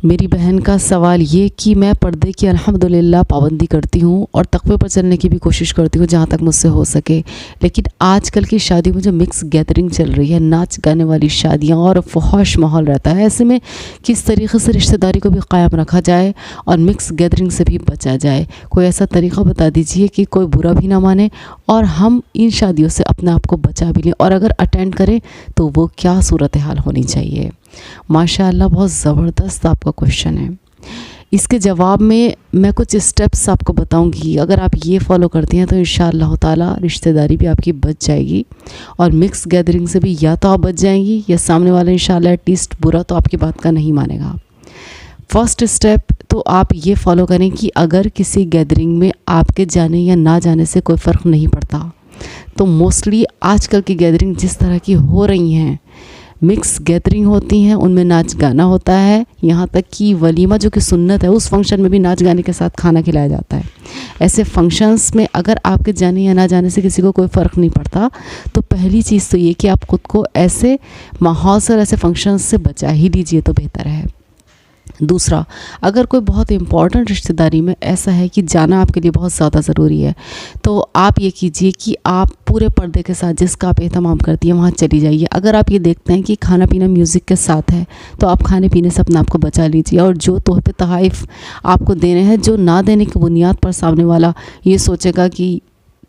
मेरी बहन का सवाल ये कि मैं पर्दे की अल्हम्दुलिल्लाह पाबंदी करती हूँ और तक़वे पर चलने की भी कोशिश करती हूँ जहाँ तक मुझसे हो सके, लेकिन आजकल की शादी में जो मिक्स गैदरिंग चल रही है, नाच गाने वाली शादियाँ और फौहश माहौल रहता है, ऐसे में किस तरीक़े से रिश्तेदारी को भी क़ायम रखा जाए और मिक्स गैदरिंग से भी बचा जाए? कोई ऐसा तरीक़ा बता दीजिए कि कोई बुरा भी ना माने और हम इन शादियों से अपने आप को बचा भी लें, और अगर अटेंड करें तो वो क्या सूरत हाल होनी चाहिए? माशाअल्लाह, बहुत ज़बरदस्त आपका क्वेश्चन है। इसके जवाब में मैं कुछ स्टेप्स आपको बताऊंगी। अगर आप ये फॉलो करती हैं तो इंशाअल्लाह ताला रिश्तेदारी भी आपकी बच जाएगी और मिक्स गैदरिंग से भी या तो आप बच जाएंगी या सामने वाला इंशाअल्लाह एटलीस्ट बुरा तो आपकी बात का नहीं मानेगा। फर्स्ट स्टेप तो आप ये फॉलो करें कि अगर किसी गैदरिंग में आपके जाने या ना जाने से कोई फ़र्क नहीं पड़ता, तो मोस्टली आजकल की गैदरिंग जिस तरह की हो रही हैं, मिक्स गैदरिंग होती हैं, उनमें नाच गाना होता है, यहाँ तक कि वलीमा जो कि सुन्नत है उस फंक्शन में भी नाच गाने के साथ खाना खिलाया जाता है। ऐसे फंक्शंस में अगर आपके जाने या ना जाने से किसी को कोई फ़र्क नहीं पड़ता, तो पहली चीज़ तो ये कि आप ख़ुद को ऐसे माहौल से और ऐसे फंक्शंस से बचा ही लीजिए तो बेहतर है। दूसरा, अगर कोई बहुत इम्पॉर्टेंट रिश्तेदारी में ऐसा है कि जाना आपके लिए बहुत ज़्यादा ज़रूरी है, तो आप ये कीजिए कि आप पूरे पर्दे के साथ जिसका आप एहतमाम करती हैं वहाँ चली जाइए। अगर आप ये देखते हैं कि खाना पीना म्यूज़िक के साथ है, तो आप खाने पीने से अपने आप को बचा लीजिए, और जो तोहफ़े तोहफ़ आपको देने हैं, जो ना देने की बुनियाद पर सामने वाला ये सोचेगा कि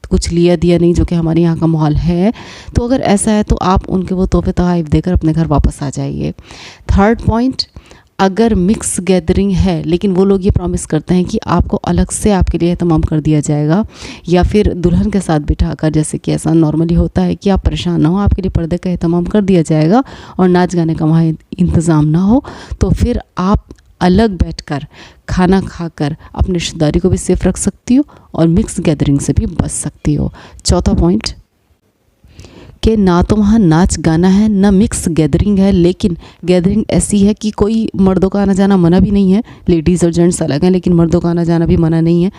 कुछ लिया दिया नहीं, जो कि हमारे यहाँ का माहौल है, तो अगर ऐसा है तो आप उनके वो तोहफ़े तोहफ़ देकर अपने घर वापस आ जाइए। थर्ड पॉइंट, अगर मिक्स गैदरिंग है लेकिन वो लोग ये प्रॉमिस करते हैं कि आपको अलग से आपके लिए एहतमाम कर दिया जाएगा, या फिर दुल्हन के साथ बिठाकर, जैसे कि ऐसा नॉर्मली होता है कि आप परेशान ना हो, आपके लिए पर्दे का एहतमाम कर दिया जाएगा और नाच गाने का वहाँ इंतज़ाम ना हो, तो फिर आप अलग बैठकर खाना खाकर अपनी रिश्तेदारी को भी सेफ रख सकती हो और मिक्स गैदरिंग से भी बच सकती हो। चौथा पॉइंट कि ना तो वहाँ नाच गाना है ना मिक्स गैदरिंग है, लेकिन गैदरिंग ऐसी है कि कोई मर्दों का आना जाना मना भी नहीं है, लेडीज़ और जेंट्स अलग हैं, लेकिन मर्दों का आना जाना भी मना नहीं है।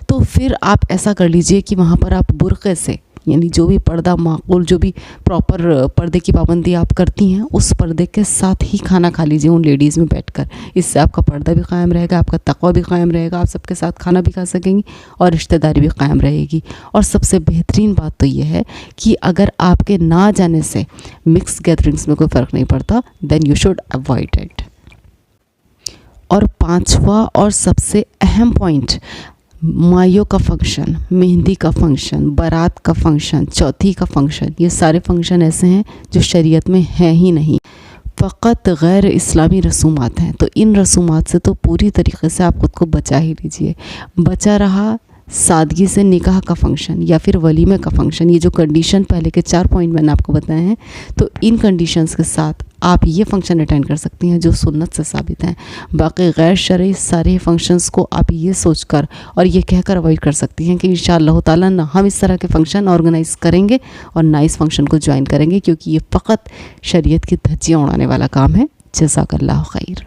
तो फिर आप ऐसा कर लीजिए कि वहाँ पर आप बुर्क़े से, यानी जो भी पर्दा माकूल, जो भी प्रॉपर पर्दे की पाबंदी आप करती हैं, उस पर्दे के साथ ही खाना खा लीजिए उन लेडीज़ में बैठकर। इससे आपका पर्दा भी कायम रहेगा, आपका तक़वा भी कायम रहेगा, आप सबके साथ खाना भी खा सकेंगी और रिश्तेदारी भी कायम रहेगी। और सबसे बेहतरीन बात तो ये है कि अगर आपके ना जाने से मिक्स गैदरिंग्स में कोई फ़र्क नहीं पड़ता, then you should avoid it. और पाँचवा और सबसे अहम पॉइंट, माइयों का फंक्शन, मेहंदी का फंक्शन, बारात का फंक्शन, चौथी का फंक्शन, ये सारे फंक्शन ऐसे हैं जो शरीयत में हैं ही नहीं, फ़कत गैर इस्लामी रसूमात हैं। तो इन रसूमात से तो पूरी तरीके से आप ख़ुद को बचा ही लीजिए। बचा रहा सादगी से निकाह का फंक्शन या फिर वलीमे का फंक्शन, ये जो कंडीशन पहले के 4 पॉइंट मैंने आपको बताए हैं, तो इन कंडीशंस के साथ आप ये फंक्शन अटेंड कर सकती हैं जो सुन्नत से साबित हैं। बाकी गैर शरई सारे फंक्शंस को आप ये सोचकर और ये कहकर अवॉइड कर सकती हैं कि इंशाअल्लाह ताला ना हम इस तरह के फ़ंक्शन ऑर्गेनाइज़ करेंगे और ना इस फंक्शन को ज्वाइन करेंगे, क्योंकि ये फ़कत शरीयत की धज्जियाँ उड़ाने वाला काम है। जज़ाकल्लाह खैर।